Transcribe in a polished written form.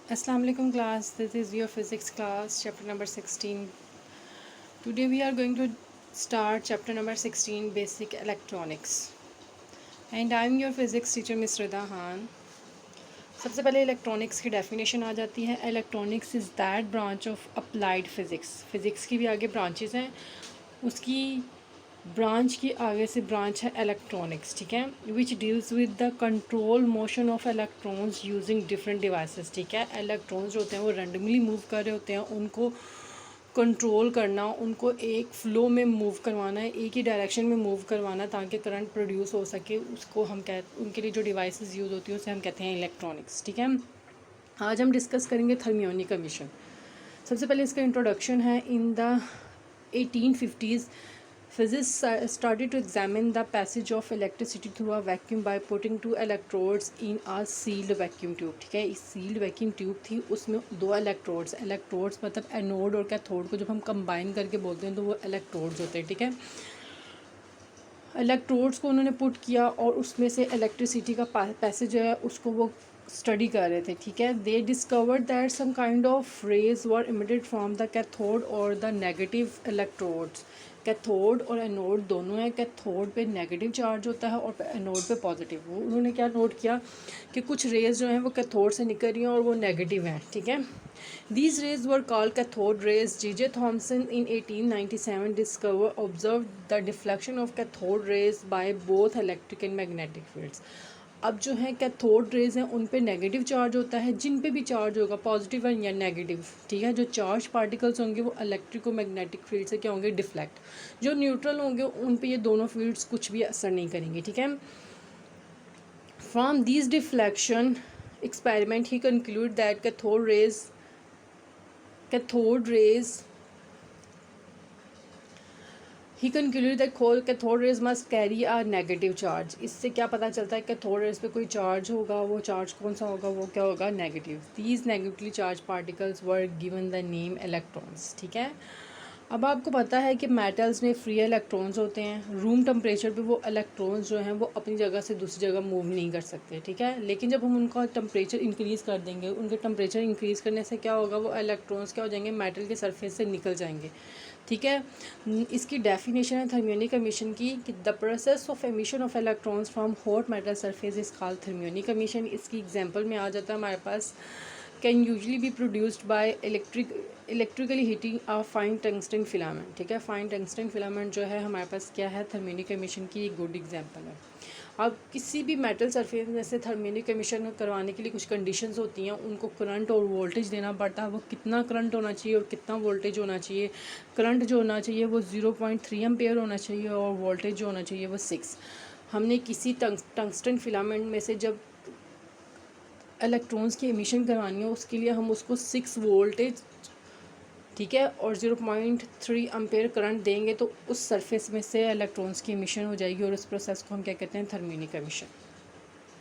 Assalamu alaikum class, this is your physics class chapter number 16. Today we are going to start chapter number 16 basic electronics and I am your physics teacher Miss Rida Khan. सबसे पहले electronics की definition आ जाती है। Electronics is that branch of applied physics. Physics की भी आगे branches हैं, उसकी ब्रांच की आगे से ब्रांच है इलेक्ट्रॉनिक्स, ठीक है, which deals with the control motion of electrons using different devices. ठीक है, इलेक्ट्रॉन्स जो होते हैं वो रैंडमली मूव कर रहे होते हैं, उनको कंट्रोल करना, उनको एक फ़्लो में मूव करवाना है, एक ही डायरेक्शन में मूव करवाना ताकि करंट प्रोड्यूस हो सके, उसको हम उनके लिए जो डिवाइसेस यूज़ होती हैं उसे हम कहते हैं इलेक्ट्रॉनिक्स। ठीक है, आज हम डिस्कस करेंगे थर्मियोनी कमीशन। सबसे पहले इसका इंट्रोडक्शन है। In the 1850s physicists started to examine the passage of electricity through a vacuum by putting two electrodes in a sealed vacuum tube। ठीक है, इस सील्ड वैक्यूम ट्यूब थी, उसमें दो इलेक्ट्रोड्स मतलब एनोड और कैथोड को जब हम कंबाइन करके बोलते हैं तो वो इलेक्ट्रोड्स होते हैं। ठीक है, इलेक्ट्रोड्स को उन्होंने पुट किया और उसमें से इलेक्ट्रिसिटी का पैसेज जो है उसको वो स्टडी कर रहे थे। ठीक है, they discovered that some kind of rays were emitted from the cathode और द नेगेटिव इलेक्ट्रोड्स। कैथोड और एनोड दोनों हैं, कैथोड पे नेगेटिव चार्ज होता है और एनोड पे पॉजिटिव। वो उन्होंने क्या नोट किया कि कुछ रेज जो हैं वो कैथोड से निकल रही हैं और वो नेगेटिव हैं। ठीक है, these rays were called cathode rays. J.J. Thomson in 1897 observed the deflection of cathode rays by both electric and magnetic fields. अब जो है कैथोड रेज हैं उन पे नेगेटिव चार्ज होता है, जिन पे भी चार्ज होगा पॉजिटिव या नेगेटिव। ठीक है, जो चार्ज पार्टिकल्स होंगे वो इलेक्ट्रिक और मैग्नेटिक फील्ड से क्या होंगे, डिफ्लेक्ट। जो न्यूट्रल होंगे उन पे ये दोनों फील्ड्स कुछ भी असर नहीं करेंगे। ठीक है, from this deflection experiment he concluded that cathode rays he concluded that cathode rays must carry a negative charge। इससे क्या पता चलता है कैथोड रेज पे कोई चार्ज होगा, वो चार्ज कौन सा होगा, वो क्या होगा, negative. these negatively charged particles were given the name electrons। ठीक है, अब आपको पता है कि मेटल्स में फ्री इलेक्ट्रॉन्स होते हैं। रूम टेम्परेचर पे वो इलेक्ट्रॉन्स जो हैं वो अपनी जगह से दूसरी जगह मूव नहीं कर सकते। ठीक है, लेकिन जब हम उनका टेम्परेचर इंक्रीज़ कर देंगे, उनके टेम्परेचर इंक्रीज़ करने से क्या होगा, वो इलेक्ट्रॉन्स क्या हो जाएंगे, मेटल के सरफेस से निकल जाएंगे। ठीक है, इसकी डेफिनेशन है थर्मियोनिक एमिशन की कि the process of emission of electrons from hot metal surface is called thermionic emission. इसकी एग्जांपल में आ जाता है हमारे पास, can usually be produced by electrically heating a fine tungsten filament. ठीक है, फाइन टंगस्टन फिलामेंट जो है हमारे पास क्या है, थर्मियोनिक एमिशन की एक गुड एग्जांपल है। अब किसी भी मेटल सरफेस में से थर्मियोनिक एमिशन करवाने के लिए कुछ कंडीशंस होती हैं, उनको करंट और वोल्टेज देना पड़ता है। वो कितना करंट होना चाहिए और कितना वोल्टेज होना चाहिए। करंट जो होना चाहिए वो 0.3 एम्पेयर होना चाहिए और वोल्टेज जो होना चाहिए वो 6। हमने किसी टंगस्टन फिलामेंट में से जब इलेक्ट्रॉन्स की एमिशन करवानी है उसके लिए हम उसको 6 वोल्टेज, ठीक है, और 0.3 एम्पेयर करंट देंगे तो उस सरफेस में से इलेक्ट्रॉन्स की एमिशन हो जाएगी और उस प्रोसेस को हम क्या कहते हैं, थर्मियोनिक एमिशन।